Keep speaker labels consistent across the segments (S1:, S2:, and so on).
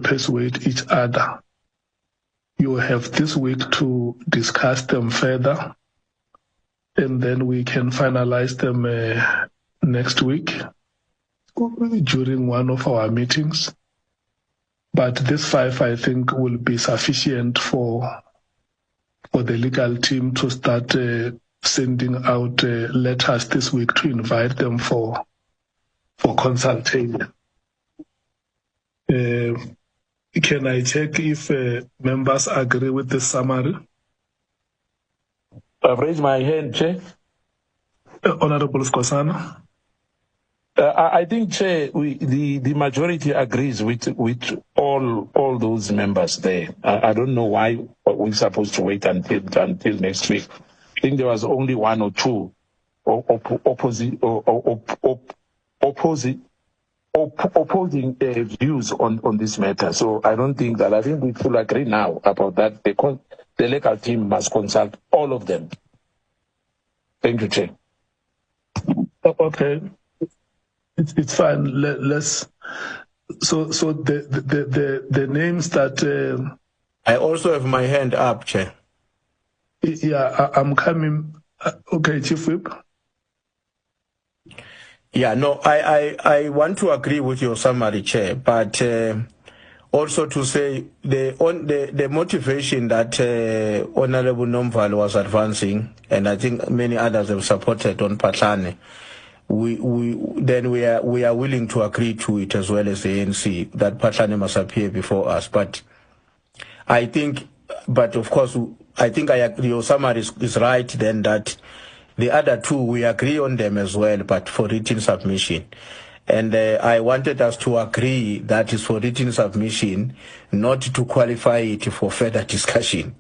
S1: persuade each other. You have this week to discuss them further, and then we can finalize them next week during one of our meetings. But this 5, I think, will be sufficient for the legal team to start sending out letters this week to invite them for consultation. Can I check if members agree with the summary?
S2: I've raised my hand, Chair.
S1: Honorable Skosana.
S2: I think, Chair, the majority agrees with all those members there. I don't know why we're supposed to wait until next week. I think there was only one or two opposing views on this matter. So I don't think that. I think we full agree now about that. The legal team must consult all of them. Thank you, Chair.
S1: Okay. It's fine. Let's. So the names that.
S3: I also have my hand up, Chair.
S1: Yeah, I'm coming. Okay, Chief Whip.
S3: Yeah, no, I want to agree with your summary, Chair, but also to say the motivation that Honorable Nomval was advancing, and I think many others have supported on Patlane. We are willing to agree to it as well as the ANC that Patlane must appear before us. But of course, I think your summary is right then that the other two, we agree on them as well, but for written submission. And I wanted us to agree that is for written submission, not to qualify it for further discussion.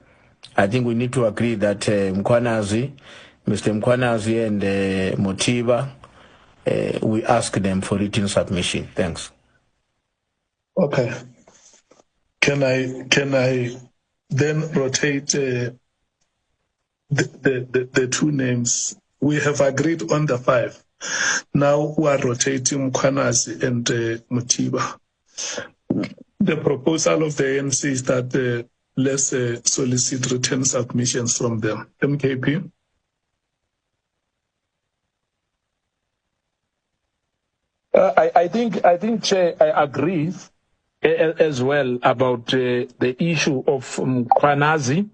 S3: I think we need to agree that Mr. Mkwanazi and Motiba, we ask them for written submission. Thanks.
S1: Okay. Can I then rotate the two names? We have agreed on the 5. Now we are rotating Mkwanazi and Motiba. The proposal of the ANC is that let's solicit written submissions from them. MKP?
S2: I think, Chair, I agree as well about the issue of Mkwanazi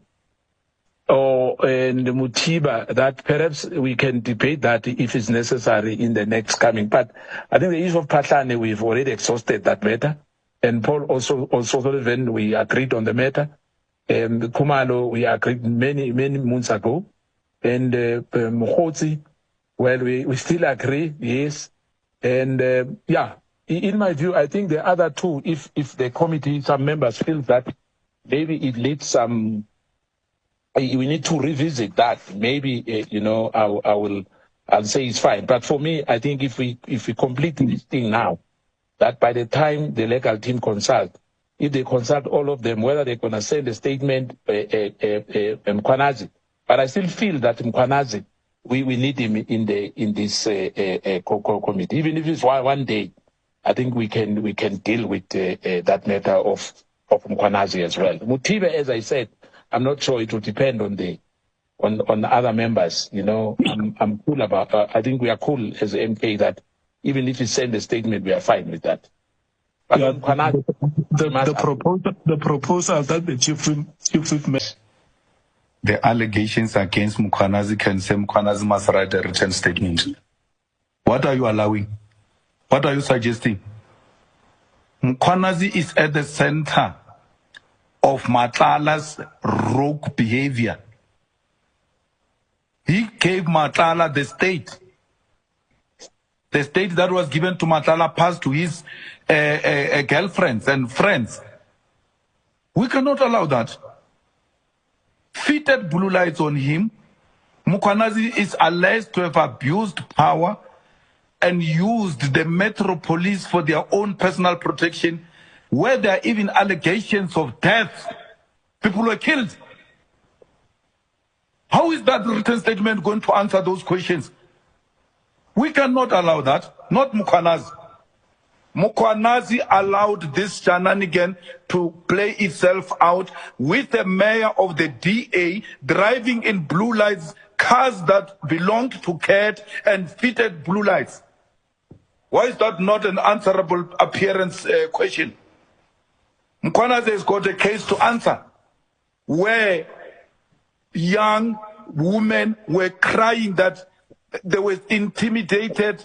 S2: and Motiba, that perhaps we can debate that if it's necessary in the next coming. But I think the issue of Patlane, we've already exhausted that matter. And Paul also when we agreed on the matter. Kumalo, we agreed many months ago. And Mokotsi, well, we still agree, yes. And in my view, I think the other two, if the committee, some members feel that maybe it needs some, we need to revisit that. Maybe I'll say it's fine. But for me, I think if we complete this thing now, that by the time the legal team consult, if they consult all of them, whether they're going to send a statement, Mkwanazi. But I still feel that Mkwanazi, we need him in this committee. Even if it's one day, I think we can deal with that matter of Mkwanazi as well. Motiba, as I said, I'm not sure. It will depend on the other members. I'm cool about. I think we are cool as an MK that even if we send a statement, we are fine with that. But
S1: the proposal that the chief whip made.
S4: The allegations against Mkwanazi can say Mkwanazi must write a written statement. What are you allowing? What are you suggesting? Mkwanazi is at the center of Matlala's rogue behavior. He gave Matlala the state. The state that was given to Matlala passed to his girlfriends and friends. We cannot allow that. Fitted blue lights on him. Mkwanazi is alleged to have abused power and used the Metro Police for their own personal protection, where there are even allegations of death. People were killed. How is that written statement going to answer those questions? We cannot allow that. Not Mkwanazi. Mkhwanazi allowed this shenanigan to play itself out with the mayor of the DA driving in blue lights, cars that belonged to CAT and fitted blue lights. Why is that not an answerable appearance question? Mkhwanazi has got a case to answer where young women were crying that they were intimidated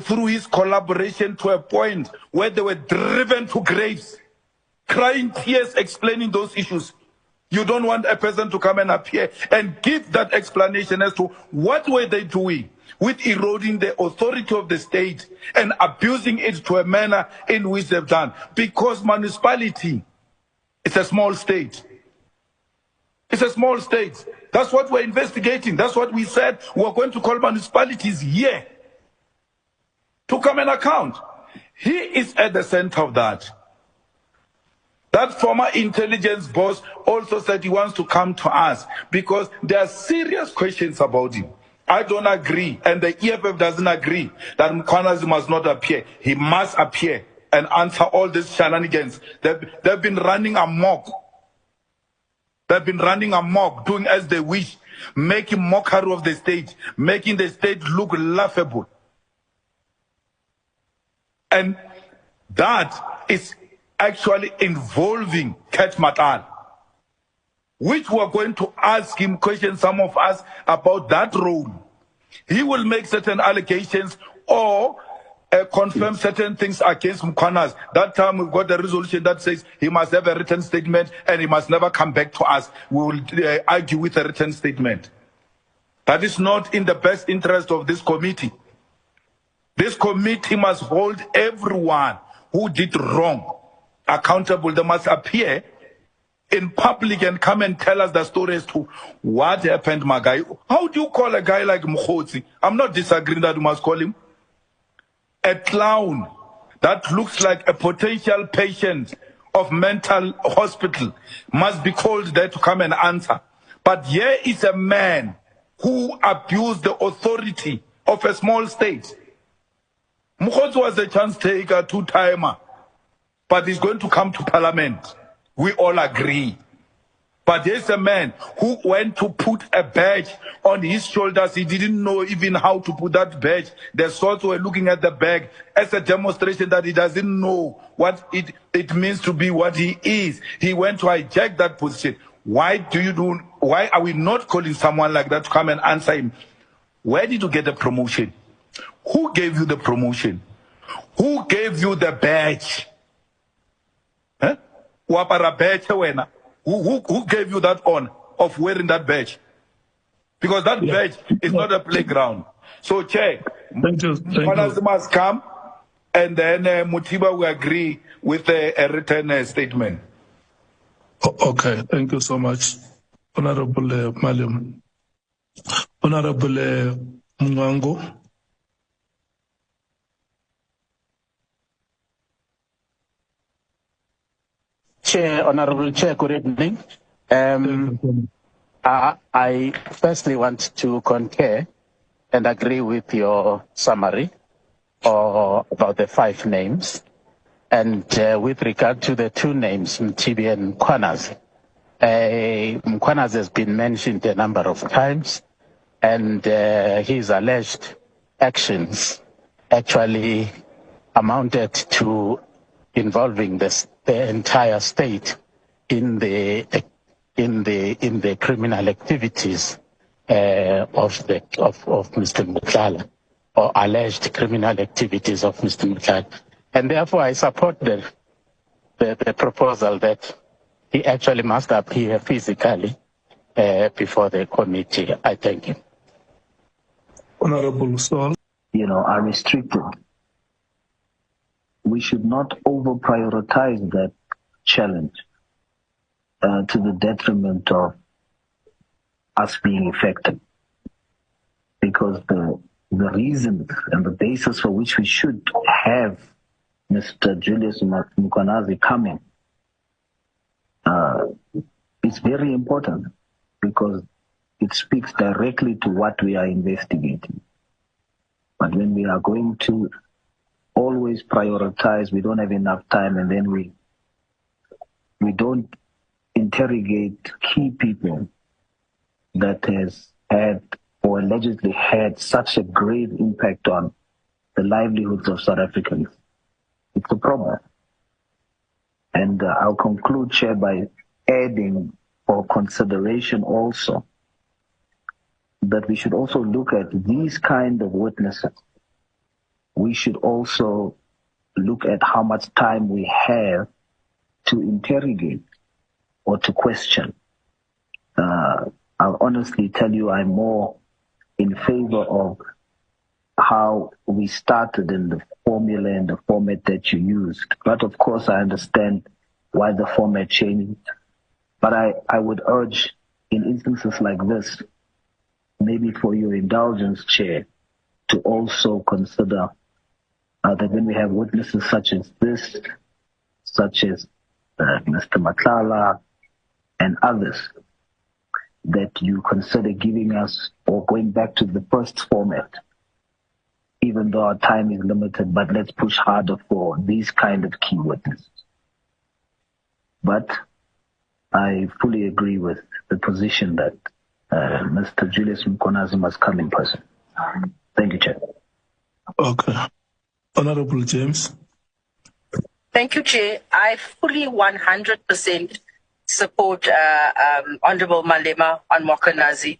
S4: through his collaboration to a point where they were driven to graves, crying tears explaining those issues. You don't want a person to come and appear and give that explanation as to what were they doing with eroding the authority of the state and abusing it to a manner in which they've done. Because municipality is a small state. It's a small state. That's what we're investigating. That's what we said we're going to call municipalities here to come and account. He is at the center of that. That former intelligence boss also said he wants to come to us because there are serious questions about him. I don't agree, and the EFF doesn't agree that Mkhwanazi must not appear. He must appear and answer all these shenanigans. They've been running amok. They've been running amok, doing as they wish, making mockery of the state, making the state look laughable. And that is actually involving Ket Matal, which we're going to ask him questions, some of us, about that role. He will make certain allegations or confirm certain things against Mkhwanazi. That time we've got a resolution that says he must have a written statement and he must never come back to us. We will argue with a written statement. That is not in the best interest of this committee. This committee must hold everyone who did wrong accountable. They must appear in public and come and tell us the story as to what happened, my guy. How do you call a guy like Mkhotsi? I'm not disagreeing that you must call him a clown that looks like a potential patient of mental hospital, must be called there to come and answer. But here is a man who abused the authority of a small state. Mkhotsi was a chance taker, two-timer, but he's going to come to parliament. We all agree. But there's a man who went to put a badge on his shoulders. He didn't know even how to put that badge. The soldiers were looking at the bag as a demonstration that he doesn't know what it means to be what he is. He went to hijack that position. Why are we not calling someone like that to come and answer him? Where did you get the promotion? Who gave you the promotion? Who gave you the badge? Huh? Who gave you that honor of wearing that badge? Because that badge is not a playground. So, Chair, Mkhwanazi must come, and then Mutiba will agree with a written statement.
S1: Okay, thank you so much, Honorable Malema. Honorable Mngango.
S5: Chair, Honorable Chair, good evening. I firstly want to concur and agree with your summary about the 5 names. And with regard to the 2 names, Mtibi and Mkhwanazi, Mkhwanazi has been mentioned a number of times, and his alleged actions actually amounted to involving the entire state in the criminal activities of Mr. Mutala, or alleged criminal activities of Mr. Mutala. And therefore I support the proposal that he actually must appear physically before the committee. I thank you.
S1: Honorable Sol.
S6: Are restricted. We should not over-prioritize that challenge to the detriment of us being effective. Because the reasons and the basis for which we should have Mr. Julius Mkhwanazi coming is very important, because it speaks directly to what we are investigating. But when we are going to always prioritize. We don't have enough time, and then we don't interrogate key people that has had or allegedly had such a grave impact on the livelihoods of South Africans. It's a problem. And I'll conclude, Chair, by adding for consideration also that we should also look at these kind of witnesses. We should also look at how much time we have to interrogate or to question. I'll honestly tell you I'm more in favor of how we started in the formula and the format that you used. But of course, I understand why the format changed. But I would urge in instances like this, maybe for your indulgence, Chair, to also consider that when we have witnesses such as this, such as Mr. Matlala and others, that you consider giving us or going back to the first format, even though our time is limited, but let's push harder for these kind of key witnesses. But I fully agree with the position that Mr. Julius Malema must come in person. Thank you, Chair.
S1: Okay. Honorable James.
S7: Thank you, Chair. I fully 100% support Honorable Malema on Mokonazi.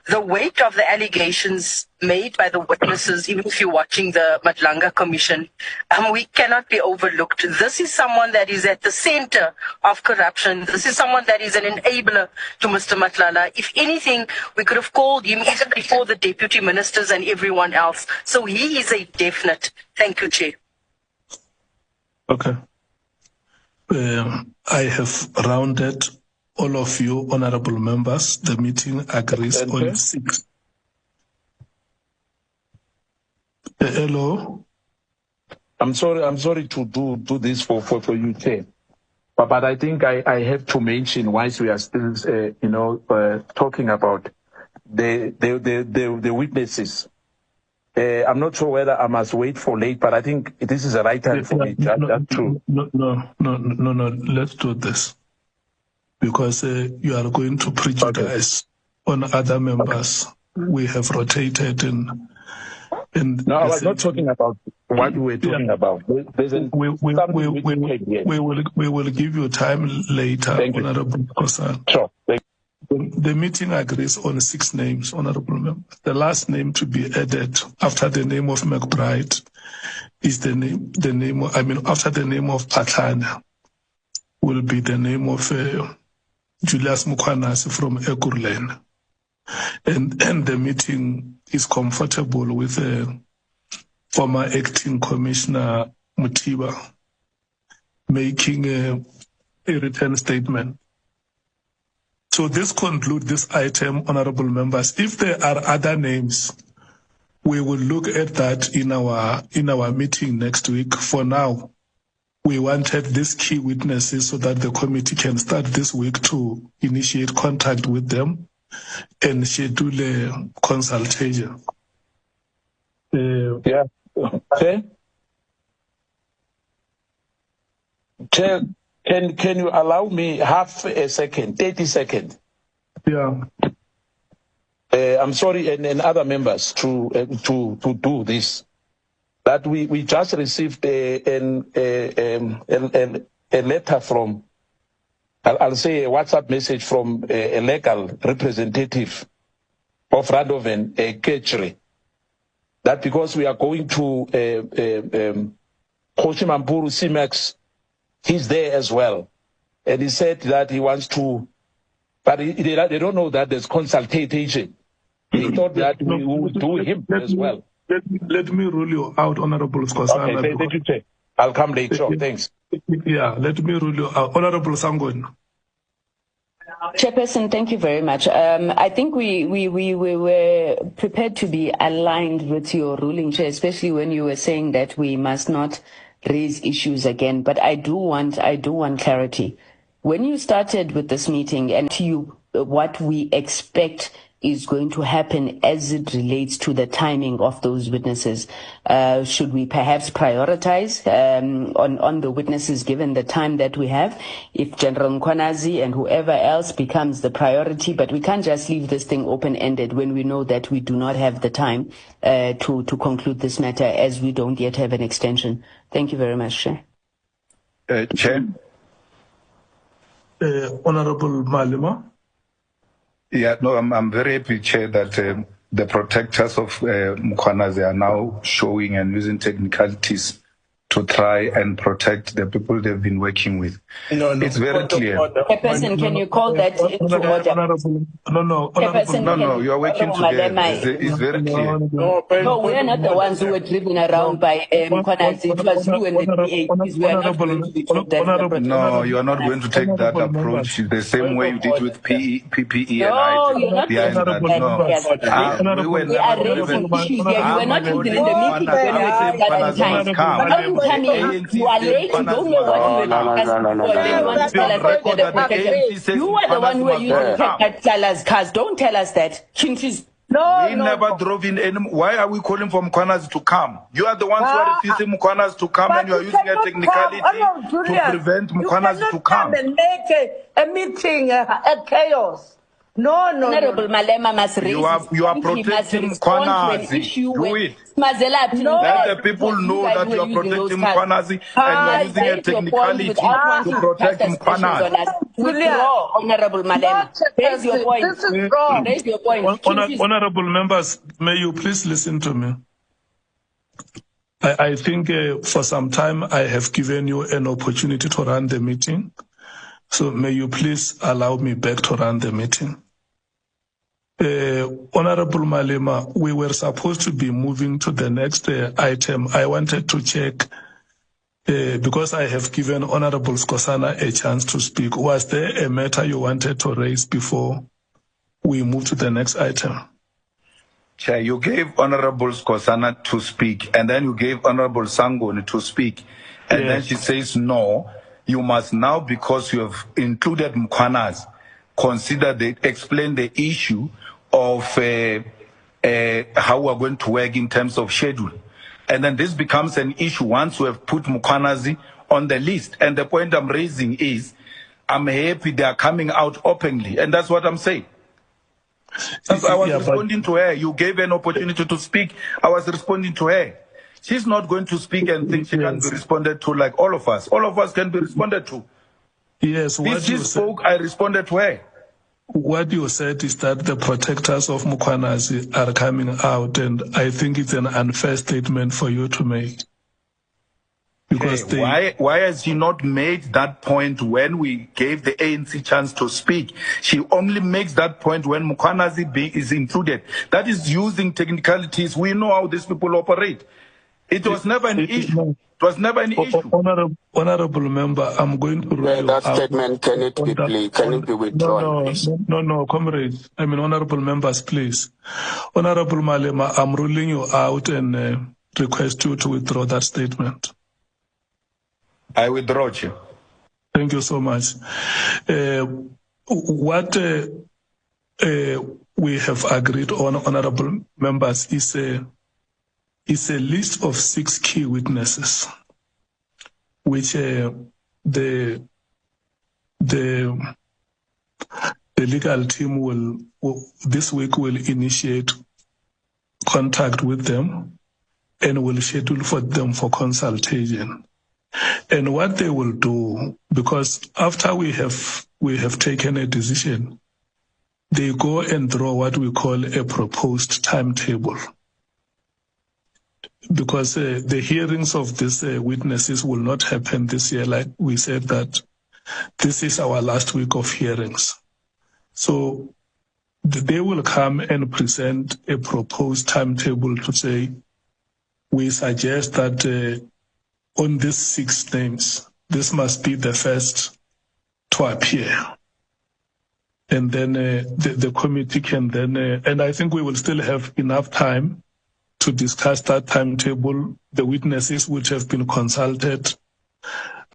S7: The weight of the allegations made by the witnesses, even if you're watching the Madlanga Commission, we cannot be overlooked. This is someone that is at the center of corruption. This is someone that is an enabler to Mr. Matlala. If anything, we could have called him even before the deputy ministers and everyone else. So he is a definite. Thank you, Chair.
S1: Okay. I have rounded all of you, honorable members. The meeting agrees on 6. Hello?
S2: I'm sorry to do this for you, Chair. But I think I have to mention, whilst we are still, talking about the witnesses. I'm not sure whether I must wait for late, but I think this is the right time for me to.
S1: No. Let's do this. Because you are going to prejudice on other members. Okay. We have rotated in
S2: no, I was not talking about what we were talking about. We
S1: will give you time later, Honorable Kosan.
S2: Sure.
S1: The meeting agrees on 6 names, Honorable Member. The last name to be added after the name of McBride is after the name of Patlana will be the name of Julius Malema from Ekurhuleni. And the meeting is comfortable with former acting Commissioner Mutiba making a written statement. So this concludes this item, honorable members. If there are other names, we will look at that in our meeting next week. For now, we wanted these key witnesses so that the committee can start this week to initiate contact with them and schedule a consultation.
S2: Yeah. Okay. Chair, can you allow me half a second, 30 seconds?
S1: Yeah.
S2: I'm sorry, and other members to do this. That we just received a letter from, I'll say a WhatsApp message from a legal representative of Radovan, Ketchre, that because we are going to Koshimampuru CMAX, he's there as well. And he said that he wants to, but they don't know that there's consultation. He thought that we would do him as well.
S1: Let me rule you out, Honorable Skosana.
S2: Okay, thank you, Chair. I'll come later. Thanks.
S1: Yeah, let me rule you out. Honorable Sangon.
S8: Chairperson, thank you very much. I think we were prepared to be aligned with your ruling, Chair, especially when you were saying that we must not raise issues again. But I do want clarity. When you started with this meeting and what we expect is going to happen as it relates to the timing of those witnesses? Should we perhaps prioritize on the witnesses given the time that we have? If General Mkhwanazi and whoever else becomes the priority, but we can't just leave this thing open-ended when we know that we do not have the time to conclude this matter, as we don't yet have an extension. Thank you very much, Chair.
S4: Chair?
S1: Honorable Malema.
S4: Yeah, no, I'm very happy, Chair, that the protectors of Mkhwanazi are now showing and using technicalities to try and protect the people they've been working with.
S3: No,
S4: it's very clear.
S8: Chairperson, can you call that into order?
S4: No, you are working together. It's very clear.
S8: No, we are not the ones who were driven around by Mkhwanazi. It was you and the PAPs. We are not going to be told.
S4: No, you are not going to take that approach the same way you did with PPE and I.
S8: No, you're not going to do that. We are raising issues here. You were not even in the meeting when we discussed time. You are late, you don't know what you were discussing before, then you want to tell us that the protectors. You are the one who are using Tlala's cars. Don't tell us that.
S4: We never drove in any. Why are we calling for Mkhwanazi to come? You are the ones who are refusing Mkhwanazi to come, and you are using a technicality to prevent Mkhwanazi to come.
S9: And make a meeting, a chaos. No.
S8: Honorable Malema must raise.
S4: You are protecting Mkhwanazi. Do it. Let the people know that you are protecting Mkhwanazi and you are using a technicality to protect Mkhwanazi.
S8: Withdraw, Honorable Malema. Raise your point.
S9: This is wrong.
S8: Raise your point.
S1: Honorable members, may you please listen to me. I think for some time I have given you an opportunity to run the meeting. So may you please allow me back to run the meeting. Honorable Malema, we were supposed to be moving to the next item. I wanted to check, because I have given Honorable Skosana a chance to speak. Was there a matter you wanted to raise before we move to the next item?
S4: Chair, you gave Honorable Skosana to speak, and then you gave Honorable Sangoni to speak, and then she says no. You must now, because you have included Mkhwanazi, explain the issue of how we're going to work in terms of schedule. And then this becomes an issue once we have put Mkhwanazi on the list. And the point I'm raising is, I'm happy they are coming out openly. And that's what I'm saying. I was responding to her. You gave her an opportunity to speak. I was responding to her. She's not going to speak and think she can be responded to like all of us. All of us can be responded to.
S1: Yes,
S4: if she spoke, I responded to her.
S1: What you said is that the protectors of Mkhwanazi are coming out, and I think it's an unfair statement for you to make. Because
S4: why has she not made that point when we gave the ANC chance to speak? She only makes that point when Mkhwanazi is included. That is using technicalities. We know how these people operate. It was never an issue. It was never an issue.
S1: Honorable member, I'm going to rule
S10: that statement can it be withdrawn?
S1: No, comrades. I mean, honorable members, please. Honorable Malema, I'm ruling you out and request you to withdraw that statement.
S4: I withdraw you.
S1: Thank you so much. What we have agreed on, honorable members, is a list of 6 key witnesses, which the legal team will this week will initiate contact with them and will schedule for them for consultation. And what they will do, because after we have taken a decision, they go and draw what we call a proposed timetable. Because the hearings of these witnesses will not happen this year, like we said that this is our last week of hearings. So they will come and present a proposed timetable to say, we suggest that on these 6 names, this must be the first to appear. And then the committee can then, and I think we will still have enough time to discuss that timetable, the witnesses which have been consulted,